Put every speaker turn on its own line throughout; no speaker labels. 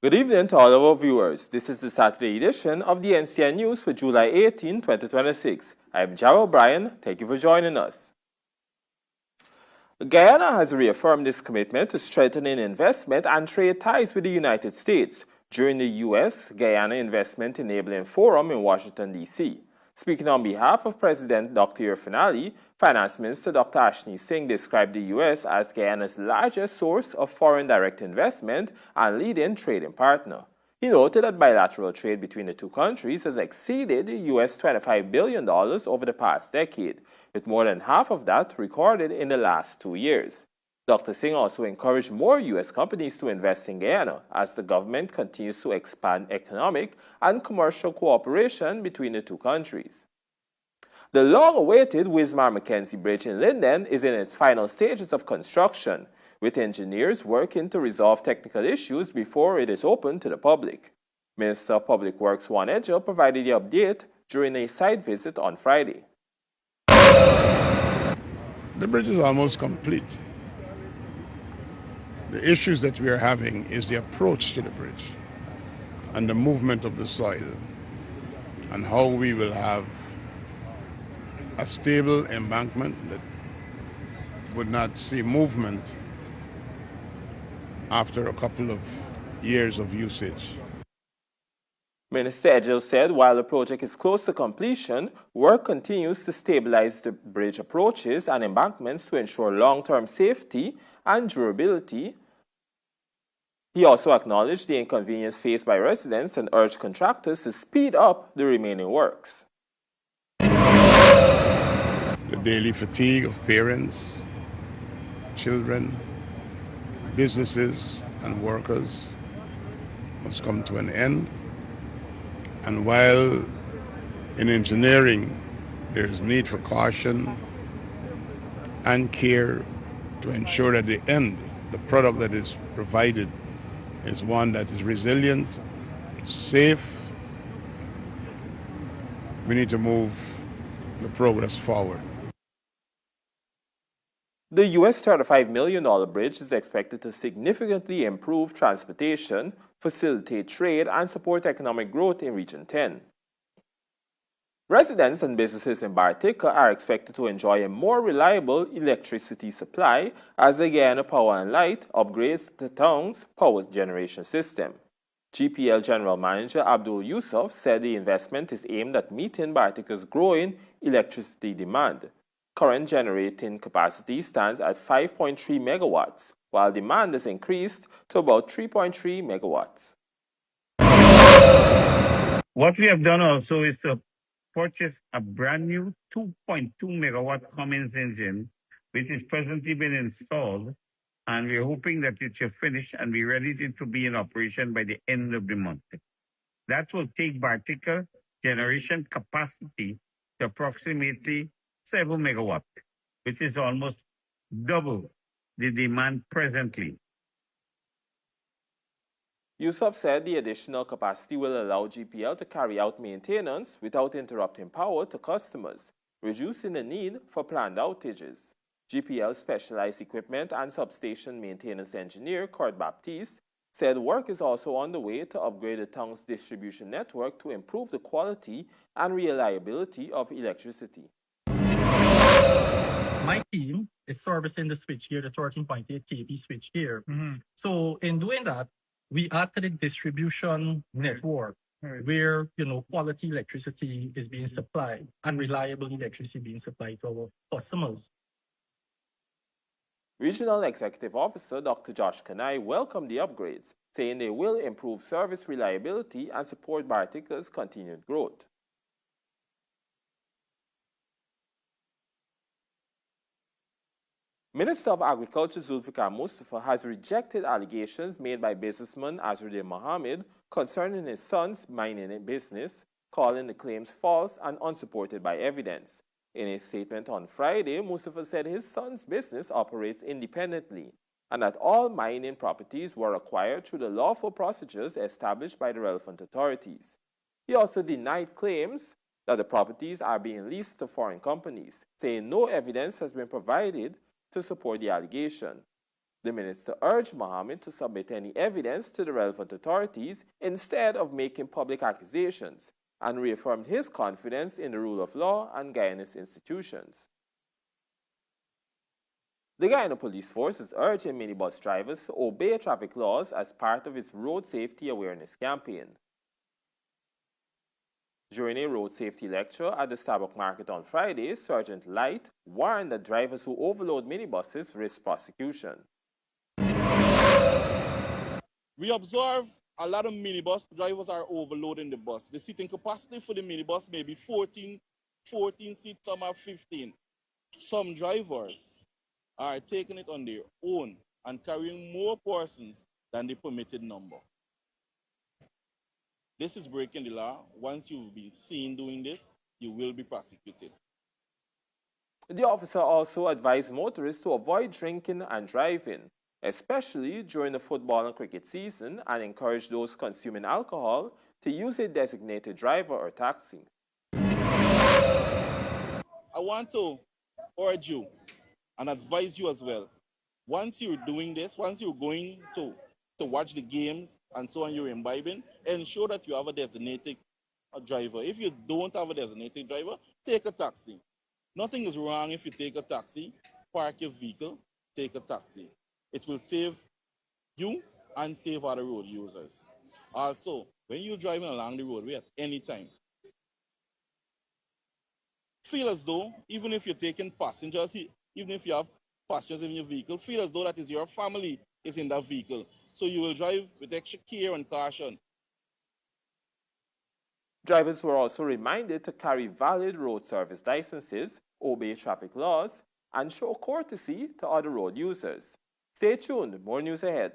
Good evening to all of our viewers. This is the Saturday edition of the NCN News for July 18, 2026. I'm Gerald Bryan. Thank you for joining us. Guyana has reaffirmed its commitment to strengthening investment and trade ties with the United States during the U.S.-Guyana Investment Enabling Forum in Washington, D.C. Speaking on behalf of President Dr. Irfan, Finance Minister Dr. Ashni Singh described the U.S. as Guyana's largest source of foreign direct investment and leading trading partner. He noted that bilateral trade between the two countries has exceeded US $25 billion over the past decade, with more than half of that recorded in the last 2 years. Dr. Singh also encouraged more U.S. companies to invest in Guyana as the government continues to expand economic and commercial cooperation between the two countries. The long-awaited Wismar-Mackenzie Bridge in Linden is in its final stages of construction, with engineers working to resolve technical issues before it is open to the public. Minister of Public Works Juan Edgel provided the update during a site visit on Friday.
The bridge is almost complete. The issues that we are having is the approach to the bridge and the movement of the soil and how we will have a stable embankment that would not see movement after a couple of years of usage.
Minister Edgel said while the project is close to completion, work continues to stabilize the bridge approaches and embankments to ensure long-term safety and durability. He also acknowledged the inconvenience faced by residents and urged contractors to speed up the remaining works.
The daily fatigue of parents, children, businesses, and workers must come to an end. And while in engineering there is need for caution and care to ensure that the end, the product that is provided, is one that is resilient, safe, we need to move the progress forward.
The US $35 million bridge is expected to significantly improve transportation, facilitate trade, and support economic growth in Region 10. Residents and businesses in Bartica are expected to enjoy a more reliable electricity supply as the Guyana Power and Light upgrades the town's power generation system. GPL General Manager Abdul Yusuf said the investment is aimed at meeting Bartica's growing electricity demand. Current generating capacity stands at 5.3 megawatts, while demand has increased to about 3.3 megawatts.
What we have done also is to purchase a brand new 2.2 megawatt Cummins engine, which is presently being installed, and we're hoping that it should finish and be ready to be in operation by the end of the month. That will take Bartica generation capacity to approximately 7 megawatts, which is almost double the demand presently.
Yusuf said the additional capacity will allow GPL to carry out maintenance without interrupting power to customers, reducing the need for planned outages. GPL Specialized Equipment and Substation Maintenance Engineer Kurt Baptiste said work is also on the way to upgrade the town's distribution network to improve the quality and reliability of electricity.
My team is servicing the switchgear, the 13.8 kV switchgear. So in doing that, we add to the distribution network where, quality electricity is being supplied and reliable electricity being supplied to our customers.
Regional Executive Officer Dr. Josh Kanai welcomed the upgrades, saying they will improve service reliability and support Bartica's continued growth. Minister of Agriculture Zulfikar Mustafa has rejected allegations made by businessman Azruddin Mohammed concerning his son's mining business, calling the claims false and unsupported by evidence. In a statement on Friday, Mustafa said his son's business operates independently and that all mining properties were acquired through the lawful procedures established by the relevant authorities. He also denied claims that the properties are being leased to foreign companies, saying no evidence has been provided to support the allegation. The minister urged Mohammed to submit any evidence to the relevant authorities instead of making public accusations, and reaffirmed his confidence in the rule of law and Guyana's institutions. The Guyana Police Force is urging minibus drivers to obey traffic laws as part of its road safety awareness campaign. During a road safety lecture at the Starbuck Market on Friday, Sergeant Light warned that drivers who overload minibuses risk prosecution.
We observe a lot of minibus drivers are overloading the bus. The seating capacity for the minibus may be 14 seats, some are 15. Some drivers are taking it on their own and carrying more persons than the permitted number. This is breaking the law. Once you've been seen doing this, you will be prosecuted.
The officer also advised motorists to avoid drinking and driving, especially during the football and cricket season, and encouraged those consuming alcohol to use a designated driver or taxi.
I want to urge you and advise you as well. Once you're doing this, once you're going to watch the games and so on, you're imbibing, ensure that you have a designated driver. If you don't have a designated driver, take a taxi. Nothing is wrong if you take a taxi, park your vehicle, take a taxi. It will save you and save other road users. Also, when you're driving along the roadway at any time, feel as though, even if you're taking passengers, even if you have passengers in your vehicle, feel as though that is your family is in that vehicle. So you will drive with extra care and caution.
Drivers were also reminded to carry valid road service licenses, obey traffic laws, and show courtesy to other road users. Stay tuned, more news ahead.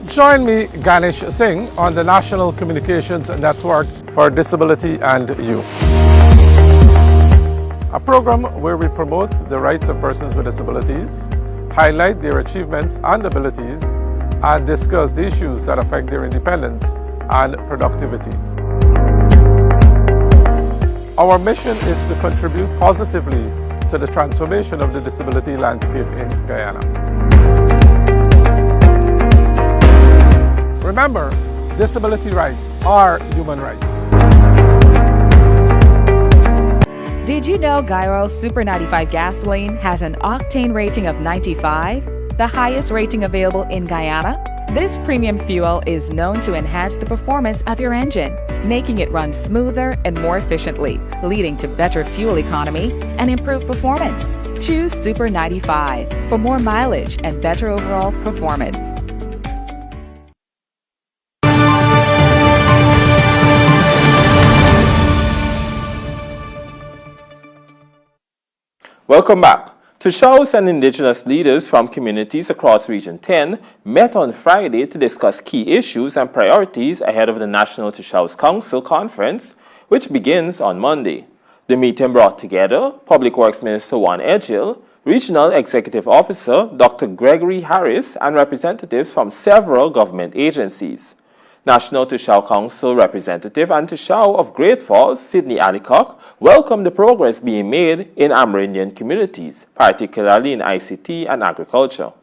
Join me, Ganesh Singh, on the National Communications Network for Disability and You, a program where we promote the rights of persons with disabilities, highlight their achievements and abilities, and discuss the issues that affect their independence and productivity. Our mission is to contribute positively to the transformation of the disability landscape in Guyana. Remember, disability rights are human rights.
Did you know Guyana Super 95 gasoline has an octane rating of 95, the highest rating available in Guyana? This premium fuel is known to enhance the performance of your engine, making it run smoother and more efficiently, leading to better fuel economy and improved performance. Choose Super 95 for more mileage and better overall performance.
Welcome back. Tushaus and indigenous leaders from communities across Region 10 met on Friday to discuss key issues and priorities ahead of the National Tushaus Council Conference, which begins on Monday. The meeting brought together Public Works Minister Juan Edgil, Regional Executive Officer Dr. Gregory Harris, and representatives from several government agencies. National Tushaus Council representative and Tushau of Great Falls, Sydney Adcock, welcomed the progress being made in Amerindian communities, particularly in ICT and agriculture.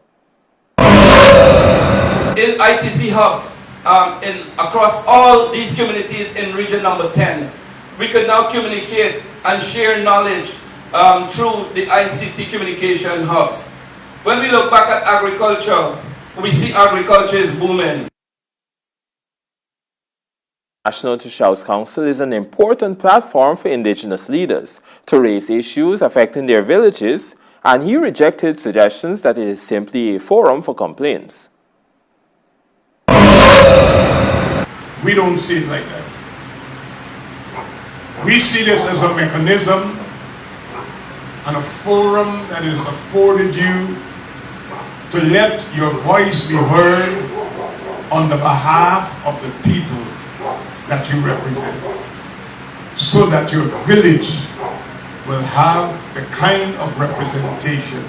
In ITC hubs, across all these communities in region number 10, we could now communicate and share knowledge through the ICT communication hubs. When we look back at agriculture, we see agriculture is booming.
National Tushaus Council is an important platform for indigenous leaders to raise issues affecting their villages, and he rejected suggestions that it is simply a forum for complaints.
We don't see it like that. We see this as a mechanism and a forum that is afforded you to let your voice be heard on the behalf of the people that you represent, so that your village will have the kind of representation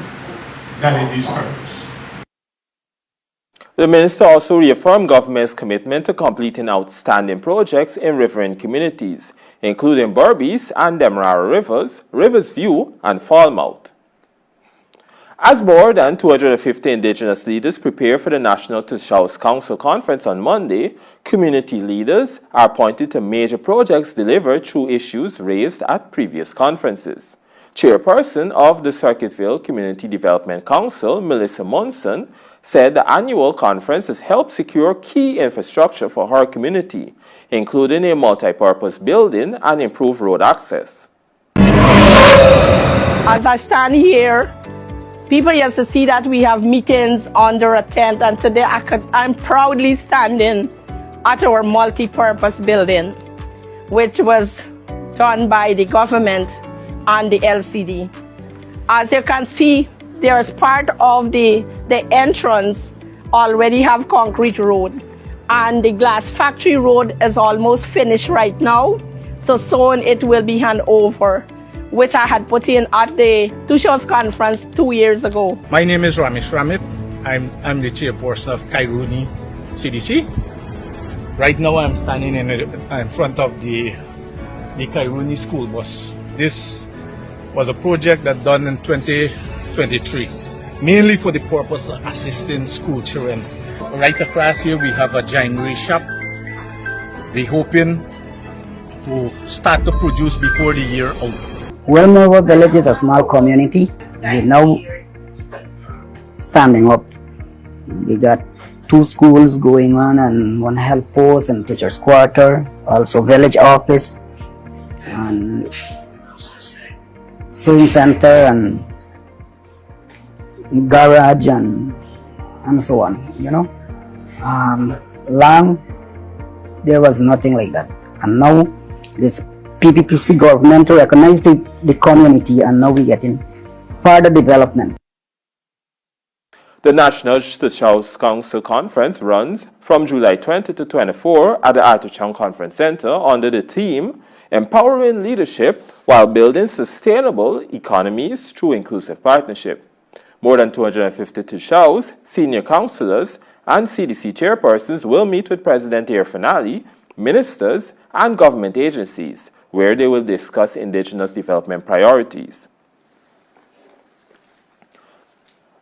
that it deserves.
The minister also reaffirmed government's commitment to completing outstanding projects in riverine communities, including Berbice and Demerara Rivers, Rivers View, and Falmouth. As more than 250 Indigenous leaders prepare for the National Tushaus Council Conference on Monday, community leaders are pointing to major projects delivered through issues raised at previous conferences. Chairperson of the Circuitville Community Development Council, Melissa Munson, said the annual conference has helped secure key infrastructure for her community, including a multi-purpose building and improved road access.
As I stand here, people used to see that we have meetings under a tent, and today I'm proudly standing at our multi-purpose building, which was done by the government and the LCD. As you can see, there's part of the entrance already have concrete road, and the glass factory road is almost finished right now. So soon it will be handed over, which I had put in at the Tushaus conference 2 years ago.
My name is Ramesh Ramit. I'm the chairperson of Kairuni CDC. Right now I'm standing in front of the Kairuni school bus. This was a project that done in 2023, mainly for the purpose of assisting school children. Right across here we have a joinery shop. We're hoping to start to produce before the year out.
Well, our village is a small community. We're now standing up. We got 2 schools going on and 1 health post and teacher's quarter, also village office and sewing center and garage and so on, you know. Long there was nothing like that, and now this PPPC government to recognize the community, and now we're getting further development.
The National Tushaus Council Conference runs from July 20 to 24 at the Arthur Conference Center under the theme Empowering Leadership while Building Sustainable Economies Through Inclusive Partnership. More than 250 Tushaus, senior councillors, and CDC chairpersons will meet with President Irfanali, ministers, and government agencies, where they will discuss Indigenous development priorities.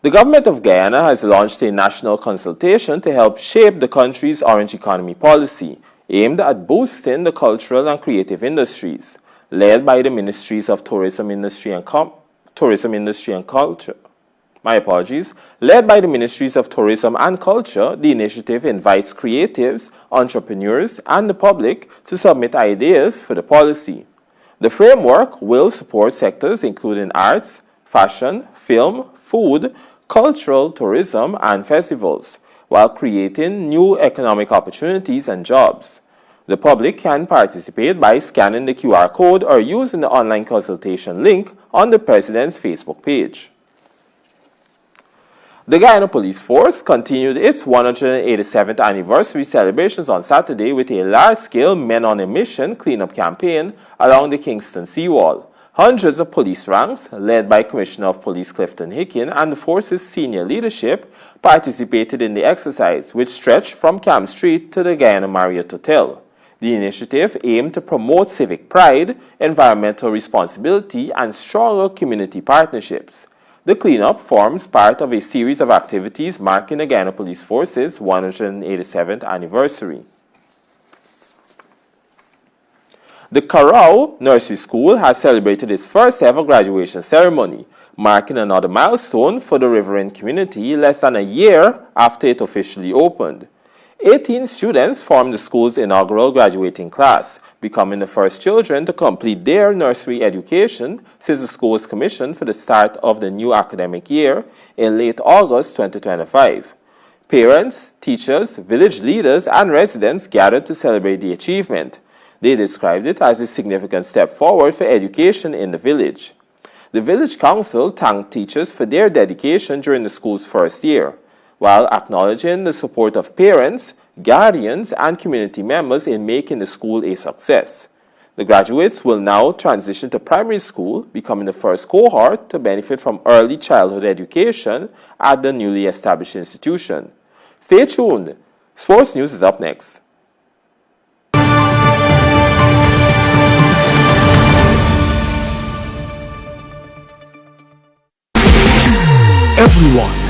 The government of Guyana has launched a national consultation to help shape the country's orange economy policy, aimed at boosting the cultural and creative industries, led by the Ministries of Tourism Industry and Culture. Led by the Ministries of Tourism and Culture, the initiative invites creatives, entrepreneurs, and the public to submit ideas for the policy. The framework will support sectors including arts, fashion, film, food, cultural tourism, and festivals, while creating new economic opportunities and jobs. The public can participate by scanning the QR code or using the online consultation link on the President's Facebook page. The Guyana Police Force continued its 187th anniversary celebrations on Saturday with a large-scale Men on a Mission cleanup campaign along the Kingston seawall. Hundreds of police ranks, led by Commissioner of Police Clifton Hicken and the force's senior leadership, participated in the exercise, which stretched from Camp Street to the Guyana Marriott Hotel. The initiative aimed to promote civic pride, environmental responsibility, and stronger community partnerships. The cleanup forms part of a series of activities marking the Guyana Police Force's 187th anniversary. The Carao Nursery School has celebrated its first ever graduation ceremony, marking another milestone for the riverine community less than a year after it officially opened. 18 students formed the school's inaugural graduating class, becoming the first children to complete their nursery education since the school was commissioned for the start of the new academic year in late August 2025. Parents, teachers, village leaders, and residents gathered to celebrate the achievement. They described it as a significant step forward for education in the village. The village council thanked teachers for their dedication during the school's first year, while acknowledging the support of parents, guardians, and community members in making the school a success. The graduates will now transition to primary school, becoming the first cohort to benefit from early childhood education at the newly established institution. Stay tuned. Sports News is up next.
Everyone